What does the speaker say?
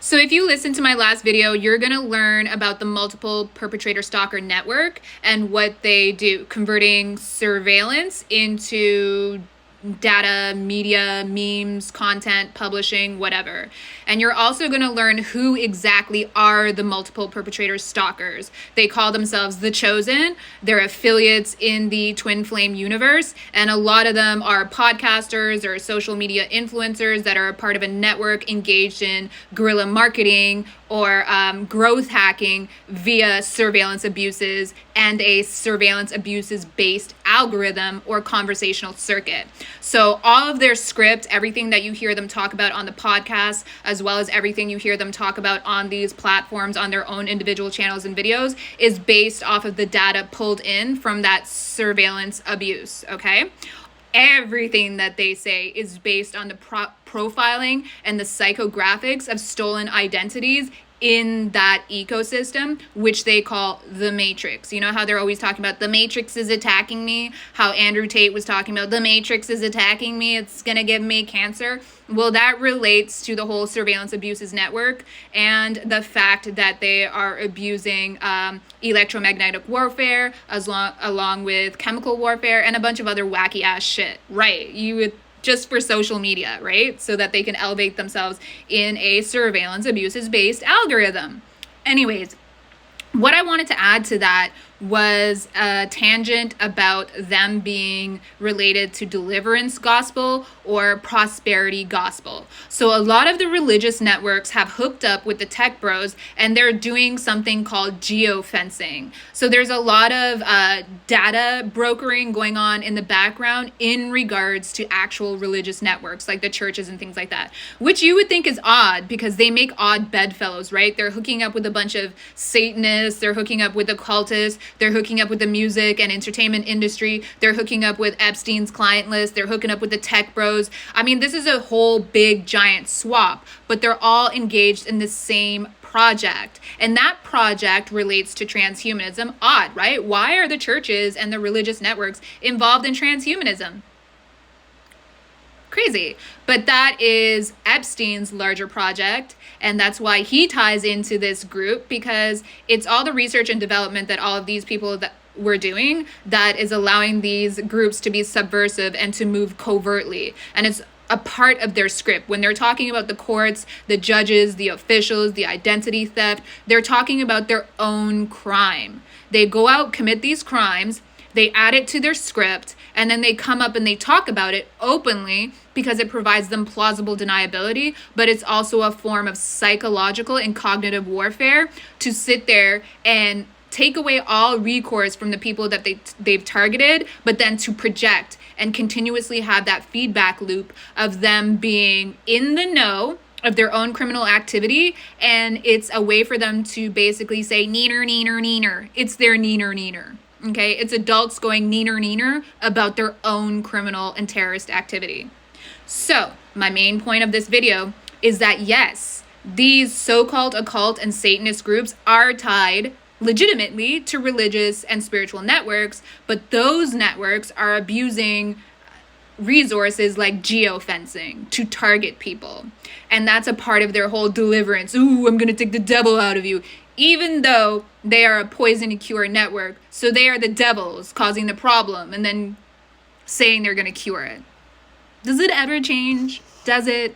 So if you listen to my last video, you're going to learn about the multiple perpetrator stalker network and what they do, converting surveillance into data, media, memes, content, publishing, whatever. And you're also going to learn who exactly are the multiple perpetrator stalkers. They call themselves the Chosen. They're affiliates in the Twin Flame universe, and a lot of them are podcasters or social media influencers that are a part of a network engaged in guerrilla marketing or growth hacking via surveillance abuses and a surveillance abuses based algorithm or conversational circuit. So all of their script, everything that you hear them talk about on the podcast, as well as everything you hear them talk about on these platforms on their own individual channels and videos, is based off of the data pulled in from that surveillance abuse, okay? Everything that they say is based on the profiling and the psychographics of stolen identities in that ecosystem, which they call the Matrix. You know how they're always talking about the Matrix is attacking me? How Andrew Tate was talking about the Matrix is attacking me, it's gonna give me cancer. Well, that relates to the whole surveillance abuses network and the fact that they are abusing electromagnetic warfare along with chemical warfare and a bunch of other wacky ass shit. Right, you would just for social media, right? So that they can elevate themselves in a surveillance abuses based algorithm. Anyways, what I wanted to add to that was a tangent about them being related to deliverance gospel or prosperity gospel. So a lot of the religious networks have hooked up with the tech bros and they're doing something called geofencing. So there's a lot of data brokering going on in the background in regards to actual religious networks like the churches and things like that, which you would think is odd because they make odd bedfellows, right? They're hooking up with a bunch of Satanists, they're hooking up with occultists, they're hooking up with the music and entertainment industry. They're hooking up with Epstein's client list. They're hooking up with the tech bros. I mean, this is a whole big giant swap, but they're all engaged in the same project. And that project relates to transhumanism. Odd, right? Why are the churches and the religious networks involved in transhumanism? Crazy. But that is Epstein's larger project, and that's why he ties into this group, because it's all the research and development that all of these people that we're doing that is allowing these groups to be subversive and to move covertly. And it's a part of their script. When they're talking about the courts, the judges, the officials, the identity theft, they're talking about their own crime. They go out, commit these crimes, they add it to their script, and then they come up and they talk about it openly because it provides them plausible deniability, but it's also a form of psychological and cognitive warfare to sit there and take away all recourse from the people that they've targeted, but then to project and continuously have that feedback loop of them being in the know of their own criminal activity, and it's a way for them to basically say neener, neener, neener. It's their neener, neener. Okay, it's adults going neener, neener about their own criminal and terrorist activity. So my main point of this video is that yes, these so-called occult and Satanist groups are tied legitimately to religious and spiritual networks, but those networks are abusing resources like geofencing to target people. And that's a part of their whole deliverance. Ooh, I'm gonna take the devil out of you. Even though they are a poison and cure network, so they are the devils causing the problem and then saying they're gonna cure it. Does it ever change? Does it?